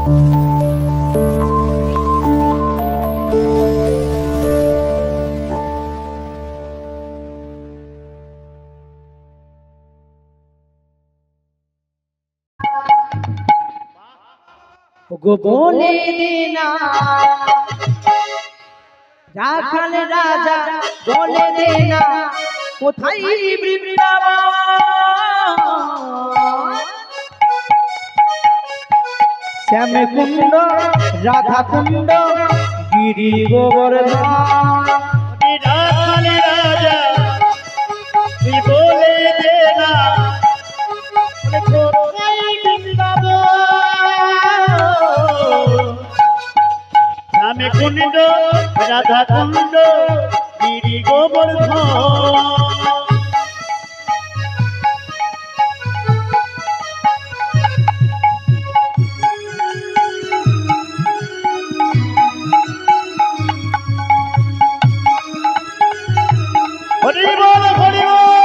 গো বলে দেনা রাখাল রাজা বলে দেনা কোথায় বৃন্দাবন শ্যাম কুণ্ড রাধা কুণ্ড গিরি গোবর্ধন রাখাল রাজা তুই বলে দেনা কোথায় বৃন্দাবন শ্যাম কুণ্ড রাধা কুণ্ড গিরি গোবর্ধন হরি বল হরি বল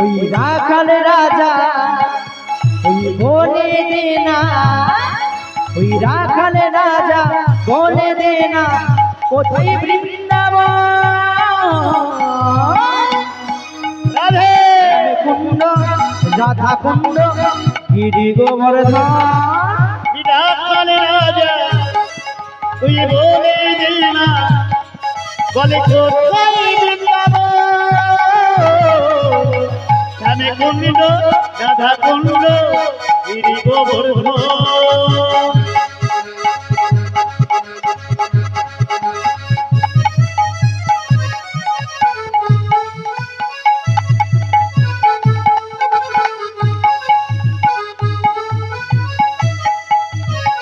ওই রাখাল রাজা ওই বলে দেনা ওই রাখাল রাজা বলে দেনা কোথায় বৃন্দাবন রাধে কুণ্ড রাধা কুণ্ড গিরি গোবর্ধন রাখাল রাজা তুই বলে দেনা বলে কোথায় বৃন্দাবন শ্যাম কুণ্ড রাধা কুণ্ড গিরি গোবর্ধন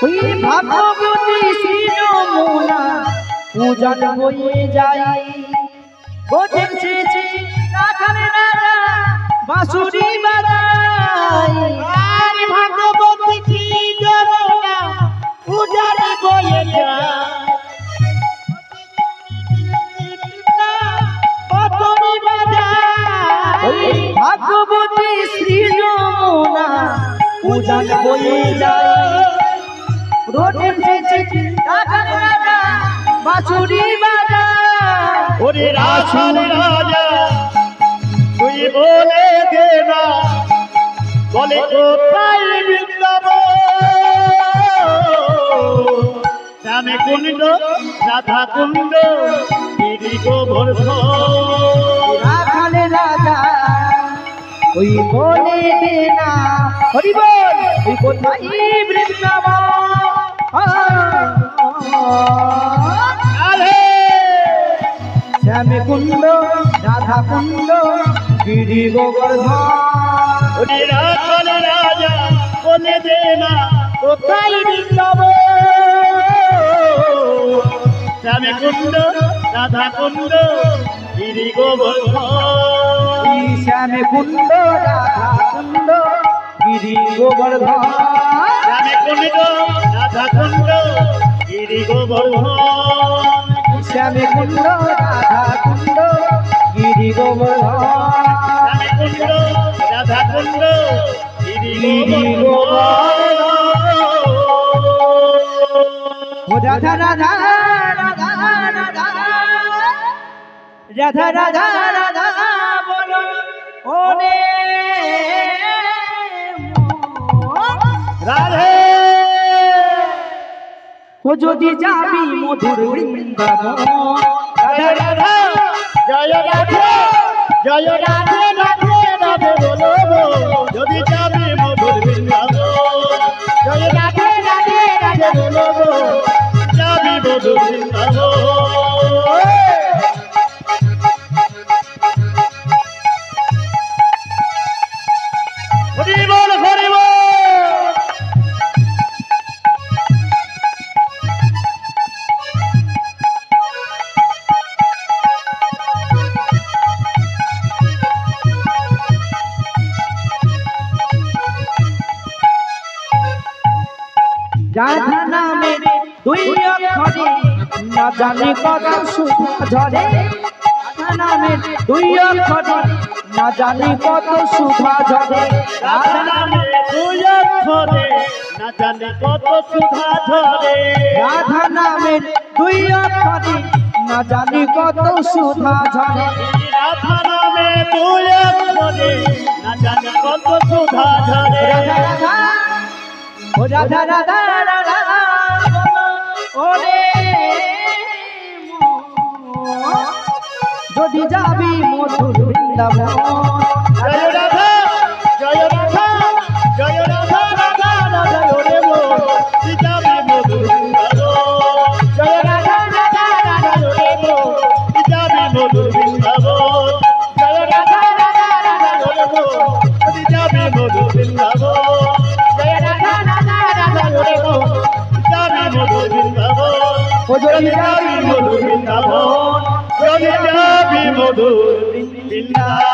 ওই ভাগবতী শ্রী যমুনা পূজন হয়ে যায় গোটের শেষে রাখাল রাজা বাঁশুরি বাজায় আর ভাগবতী শ্রী যমুনা পূজন হয়ে যায় বাঁশুরি বাজায় ওই ভাগবতী শ্রী যমুনা পূজন হয়ে যায় গোটের শেষে রাখাল রাজা বাঁশুরি বাজায় ওরে রাখাল রাজা তুই বলে দে না বলে কোথায় বৃন্দাবন শ্যাম কুণ্ড রাধা কুণ্ড গিরি গোবর্ধন রাখাল রাজা ওই বলে দেনা হরি বল ওই কোথায় বৃন্দাবন আরে শ্যাম কুণ্ড রাধা কুণ্ড গিরি গোবর্ধন ওরে রাখাল রাজা বলে দে না কোথায় বৃন্দাবন শ্যাম কুণ্ড রাধা কুণ্ড গিরি গোবর্ধন শ্যাম কুণ্ড রাধা কুণ্ড গিরি গোবর্ধন শ্যাম কুণ্ড রাধা কুণ্ড গিরি গোবর্ধন শ্যাম কুণ্ড রাধা কুণ্ড গিরি গোবর্ধন শ্যাম কুণ্ড রাধা কুণ্ড গিরি গিরি গোবর্ধন ও রাধা রাধা রাধা রাধা রাধা রাধা রাধা বলো ওরে রাধে ও যদি যাবি মধুর বৃন্দাবন রাধে রাধা জয় রাধে জয় রাধে রাধে রাধে বলো যদি যাবে মধুর বৃন্দাবন জয় রাধে রাধে রাধে বলো যাবি মধুর বৃন্দাবন হরি বল হরি বল রাধা নামে দুই অক্ষরে না জানি কত সুধা ঝরে রাধা নামের দুই অক্ষরে না জানি কত সুধা ঝরে রাধা নামে দুই অক্ষরে না জানি কত সুধা ঝরে রাধা নামের দুই অক্ষরে না জানি কত সুধা ঝরে রাধা নামে দুই অক্ষরে না জানি কত সুধা ঝরে রাধা রাধা ও রাধা রাধা রাধা ওরে মন, যদি যাবি মধুর বৃন্দাবন জয় রাধা জয় রাধা জয় রাধা রাধা রাধা ওরে মন তুই যাবি মধুর বৃন্দাবন জয় রাধা রাধা রাধা ওরে মন তুই যাবি মধুর বৃন্দাবন জয় রাধা রাধা রাধা ওরে মন তুই যাবি মধুর বৃন্দাবন জয় রাধা রাধা রাধা ওরে মন তুই যাবি মধুর বৃন্দাবন ও যদি যাবি মধুর বৃন্দাবন যদি যাবি মধুর বৃন্দাবন